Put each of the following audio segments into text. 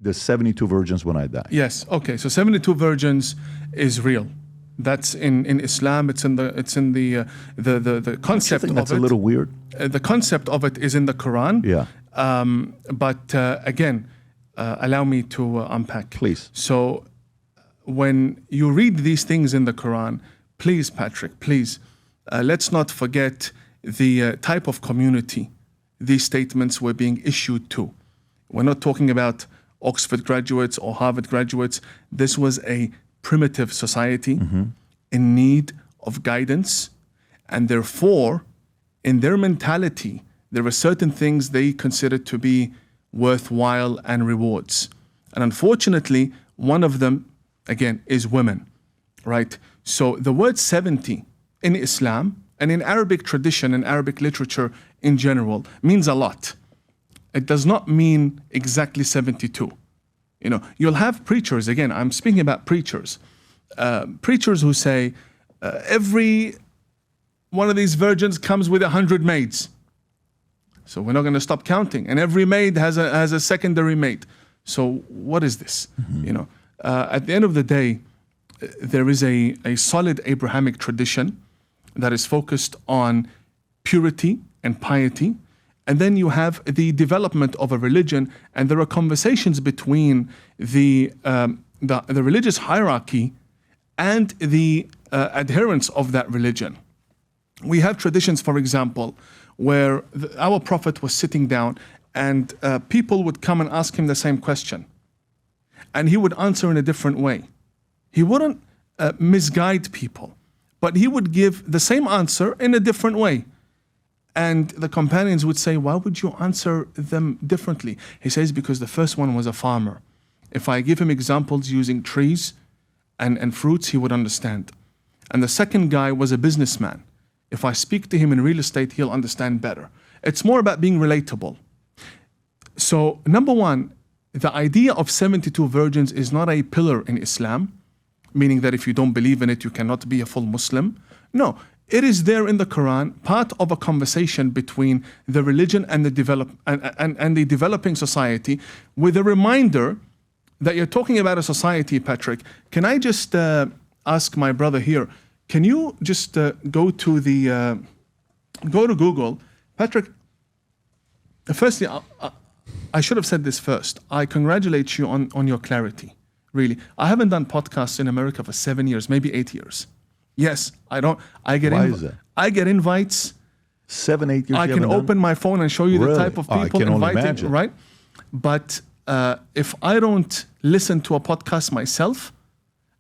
the 72 virgins when I die. Yes. Okay. So 72 virgins is real. That's in Islam. It's in the concept of it. That's a little weird. The concept of it is in the Quran. Yeah. But again, allow me to unpack. Please. So when you read these things in the Quran, please, Patrick, please, let's not forget the type of community these statements were being issued to. We're not talking about Oxford graduates or Harvard graduates. This was a primitive society in need of guidance, and therefore, in their mentality, there were certain things they considered to be worthwhile and rewards. And unfortunately, one of them, again, is women, right? So the word 70 in Islam and in Arabic tradition and Arabic literature in general means a lot. It does not mean exactly 72. You know, you'll have preachers, again, I'm speaking about preachers, preachers who say every one of these virgins comes with 100 maids. So we're not going to stop counting. And every maid has a secondary mate. So what is this? You know, at the end of the day, there is a solid Abrahamic tradition that is focused on purity and piety. And then you have the development of a religion, and there are conversations between the religious hierarchy and the adherents of that religion. We have traditions, for example, where our Prophet was sitting down and people would come and ask him the same question. And he would answer in a different way. He wouldn't misguide people, but he would give the same answer in a different way. And the companions would say, why would you answer them differently? He says, because the first one was a farmer. If I give him examples using trees and fruits, he would understand. And the second guy was a businessman. If I speak to him in real estate, he'll understand better. It's more about being relatable. So, number one, the idea of 72 virgins is not a pillar in Islam, meaning that if you don't believe in it, you cannot be a full Muslim. No, it is there in the Quran, part of a conversation between the religion and the developing society, with a reminder that you're talking about a society, Patrick. Can I just ask my brother here, can you just go to Google, Patrick? Firstly, I should have said this first. I congratulate you on your clarity. Really, I haven't done podcasts in America for 7 years, maybe 8 years. Yes, I don't. I get. Why is that? I get invites. 7, 8 years. I can open my phone and show you the type of people invited, right? But if I don't listen to a podcast myself,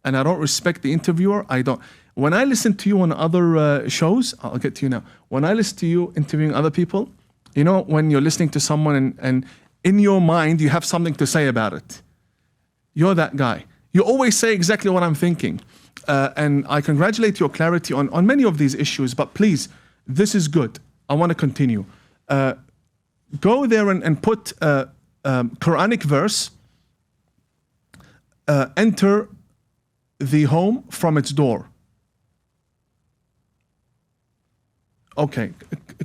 and I don't respect the interviewer, I don't. When I listen to you on other shows, I'll get to you now. When I listen to you interviewing other people, you know, when you're listening to someone and in your mind you have something to say about it, you're that guy. You always say exactly what I'm thinking. And I congratulate your clarity on many of these issues, but please, this is good. I want to continue. Go there and put Quranic verse, enter the home from its door. Okay,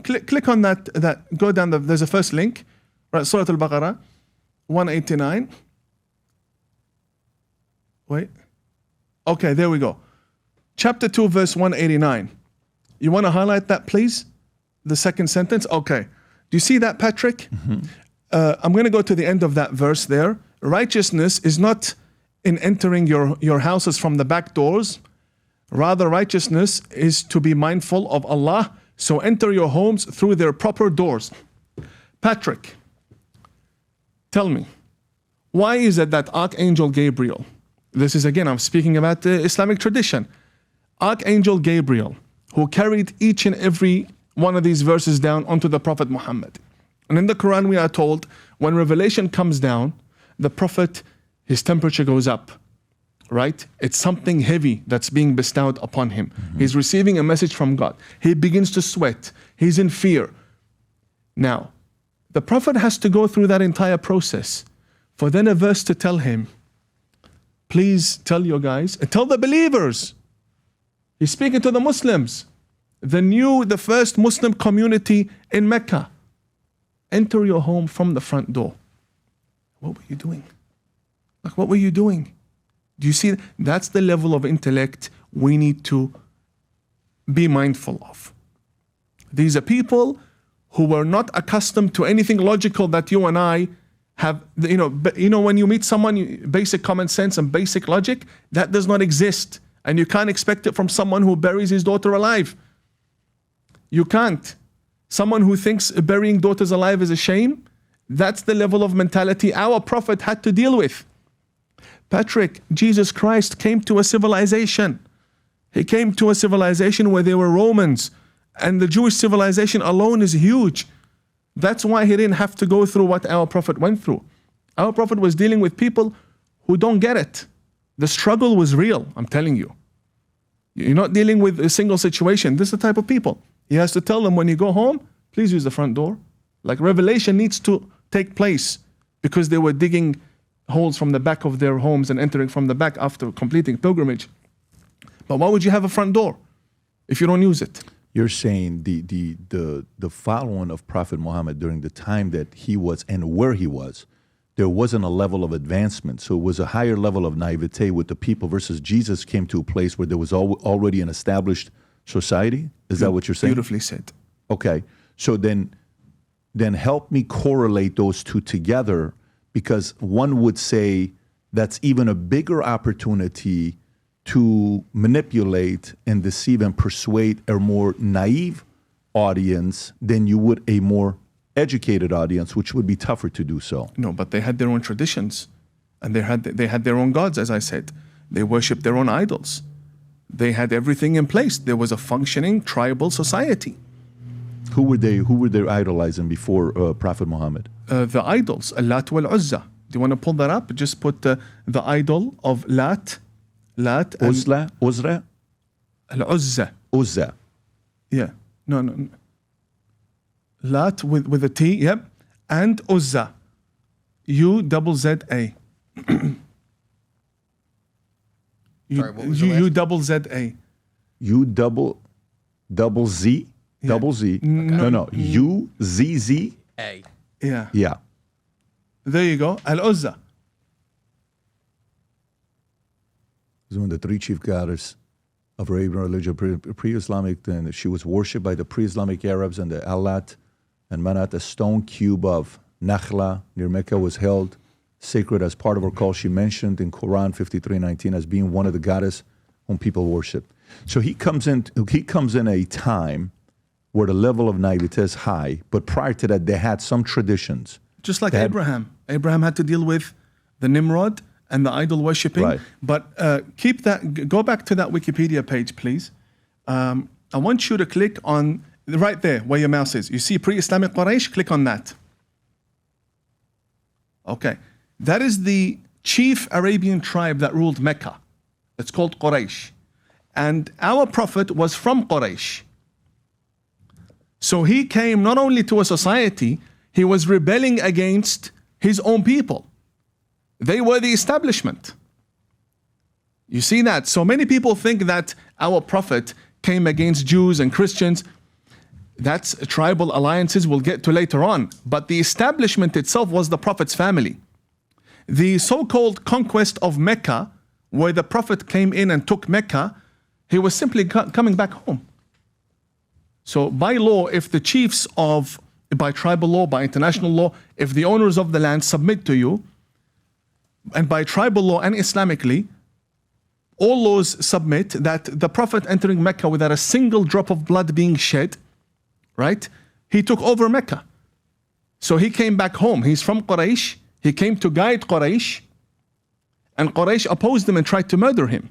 click on that, go down, there's a first link, right? Surah Al-Baqarah, 189. Wait. Okay, there we go. Chapter 2, verse 189. You want to highlight that, please? The second sentence? Okay. Do you see that, Patrick? I'm going to go to the end of that verse there. Righteousness is not in entering your houses from the back doors. Rather, righteousness is to be mindful of Allah. So enter your homes through their proper doors. Patrick, tell me, why is it that Archangel Gabriel, this is again, I'm speaking about the Islamic tradition, Archangel Gabriel, who carried each and every one of these verses down onto the Prophet Muhammad. And in the Quran we are told, when revelation comes down, the Prophet, his temperature goes up. Right? It's something heavy that's being bestowed upon him. He's receiving a message from God. He begins to sweat. He's in fear. Now, the Prophet has to go through that entire process for then a verse to tell him, please tell your guys, tell the believers. He's speaking to the Muslims, the first Muslim community in Mecca. Enter your home from the front door. What were you doing? Like, what were you doing? Do you see? That's the level of intellect we need to be mindful of. These are people who were not accustomed to anything logical that you and I have. When you meet someone, basic common sense and basic logic, that does not exist. And you can't expect it from someone who buries his daughter alive. You can't. Someone who thinks burying daughters alive is a shame, that's the level of mentality our prophet had to deal with. Patrick, Jesus Christ came to a civilization. He came to a civilization where there were Romans, and the Jewish civilization alone is huge. That's why he didn't have to go through what our prophet went through. Our prophet was dealing with people who don't get it. The struggle was real, I'm telling you. You're not dealing with a single situation. This is the type of people. He has to tell them, when you go home, please use the front door. Like, revelation needs to take place, because they were digging holes from the back of their homes and entering from the back after completing pilgrimage. But why would you have a front door if you don't use it? You're saying the following of Prophet Muhammad during the time that he was and where he was, there wasn't a level of advancement. So it was a higher level of naivete with the people, versus Jesus came to a place where there was already an established society. Is that what you're saying? Beautifully said. Okay. So then help me correlate those two together, because one would say that's even a bigger opportunity to manipulate and deceive and persuade a more naive audience than you would a more educated audience, which would be tougher to do so. No, but they had their own traditions, and they had their own gods, as I said. They worshipped their own idols. They had everything in place. There was a functioning tribal society. Who were they idolizing before Prophet Muhammad? The idols, Lat wal Uzza. Do you want to pull that up? Just put the idol of Lat. Uzza? Al-Uzza. Uzza. Yeah. No. Lat with a T, yep. And Uzza. U-double-Z-A. Sorry, what was the last? U-double-Z-A. Double Z? Yeah. Double Z. No. U-Z-Z? A. Yeah. Yeah. There you go. Al-Uzza. Is one of the three chief goddesses of Arabian religion, pre-Islamic. Then she was worshipped by the pre-Islamic Arabs, and the Allat and Manat, a stone cube of Nakhla near Mecca, was held sacred as part of her cult. She mentioned in Quran 53:19 as being one of the goddess whom people worship. So he comes in a time where the level of naivete is high, but prior to that, they had some traditions. Just like Abraham. Abraham had to deal with the Nimrod and the idol worshipping. Right. But go back to that Wikipedia page, please. I want you to click on, right there where your mouse is. You see pre-Islamic Quraysh? Click on that. Okay. That is the chief Arabian tribe that ruled Mecca. It's called Quraysh. And our prophet was from Quraysh. So he came not only to a society, he was rebelling against his own people. They were the establishment. You see that? So many people think that our prophet came against Jews and Christians. That's tribal alliances we'll get to later on. But the establishment itself was the prophet's family. The so-called conquest of Mecca, where the prophet came in and took Mecca, he was simply coming back home. So by law, if the chiefs by tribal law, by international law, if the owners of the land submit to you, and by tribal law and Islamically, all laws submit that the prophet entering Mecca without a single drop of blood being shed, right? He took over Mecca. So he came back home. He's from Quraysh. He came to guide Quraysh, and Quraysh opposed him and tried to murder him.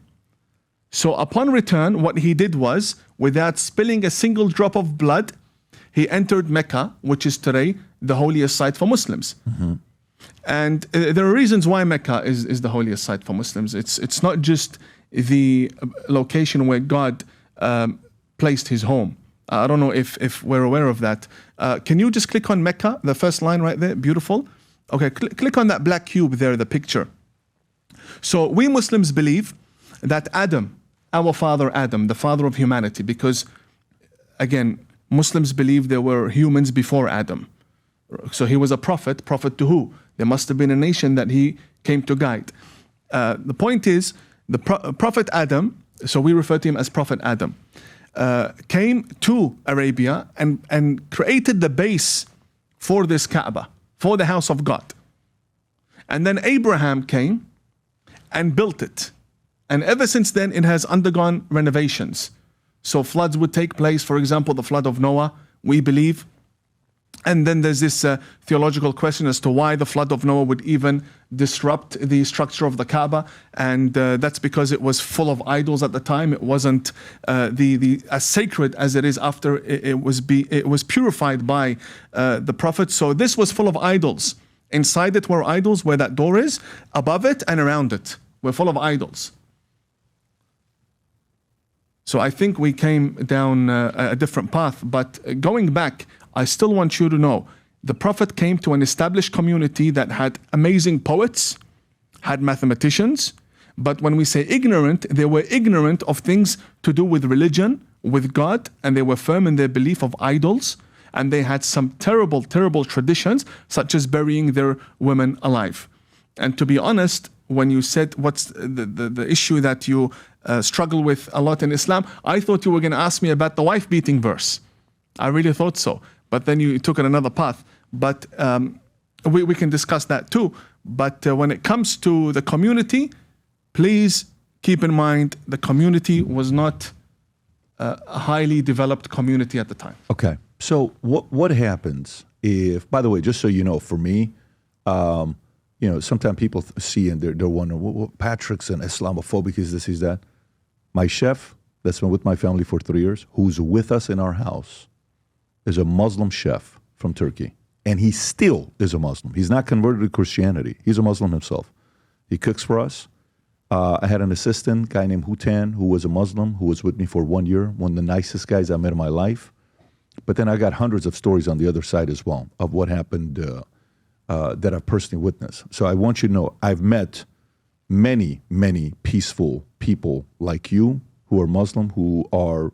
So upon return, what he did was, without spilling a single drop of blood, he entered Mecca, which is today the holiest site for Muslims. Mm-hmm. And there are reasons why Mecca is the holiest site for Muslims. It's not just the location where God placed his home. I don't know if we're aware of that. Can you just click on Mecca, the first line right there? Beautiful. Okay, click on that black cube there, the picture. So we Muslims believe that Adam, our father Adam, the father of humanity, because again, Muslims believe there were humans before Adam. So he was a prophet to who? There must have been a nation that he came to guide. The point is, the Prophet Adam, so we refer to him as Prophet Adam, came to Arabia and created the base for this Kaaba, for the house of God. And then Abraham came and built it. And ever since then, it has undergone renovations. So floods would take place, for example, the flood of Noah, we believe. And then there's this theological question as to why the flood of Noah would even disrupt the structure of the Kaaba. And that's because it was full of idols at the time. It wasn't as sacred as it is after it was purified by the Prophet. So this was full of idols. Inside it were idols where that door is, above it and around it. We're full of idols. So I think we came down a different path. But going back, I still want you to know, the Prophet came to an established community that had amazing poets, had mathematicians, but when we say ignorant, they were ignorant of things to do with religion, with God, and they were firm in their belief of idols, and they had some terrible, terrible traditions, such as burying their women alive. And to be honest, when you said what's the issue that you struggle with a lot in Islam, I thought you were going to ask me about the wife-beating verse. I really thought so. But then you took it another path. But we can discuss that too. But when it comes to the community, please keep in mind the community was not a highly developed community at the time. Okay. So what happens if, by the way, just so you know, for me, sometimes people see and they're wondering, well, Patrick's an Islamophobic, is this, is that? My chef, that's been with my family for 3 years, who's with us in our house, is a Muslim chef from Turkey. And he still is a Muslim. He's not converted to Christianity. He's a Muslim himself. He cooks for us. I had an assistant, guy named Hutan, who was a Muslim, who was with me for 1 year, one of the nicest guys I met in my life. But then I got hundreds of stories on the other side as well of what happened that I've personally witnessed. So I want you to know, I've met many, many peaceful people like you who are Muslim, who are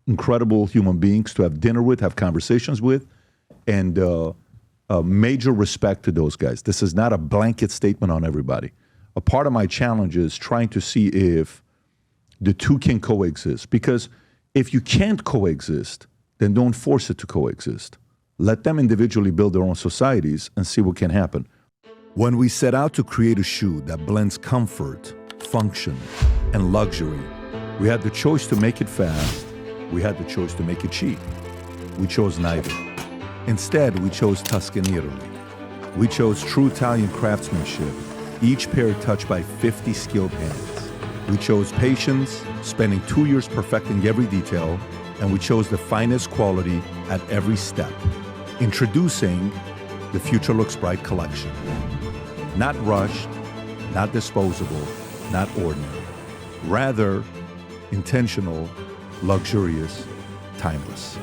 incredible human beings to have dinner with, have conversations with, and major respect to those guys. This is not a blanket statement on everybody. A part of my challenge is trying to see if the two can coexist. Because if you can't coexist, then don't force it to coexist. Let them individually build their own societies and see what can happen. When we set out to create a shoe that blends comfort, function, and luxury, we had the choice to make it fast. We had the choice to make it cheap. We chose neither. Instead, we chose Tuscany, Italy. We chose true Italian craftsmanship, each pair touched by 50 skilled hands. We chose patience, spending 2 years perfecting every detail, and we chose the finest quality at every step. Introducing the Future Looks Bright collection. Not rushed, not disposable, not ordinary. Rather, intentional, luxurious, timeless.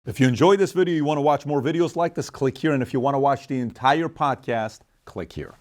If you enjoyed this video, you want to watch more videos like this, click here. And if you want to watch the entire podcast, click here.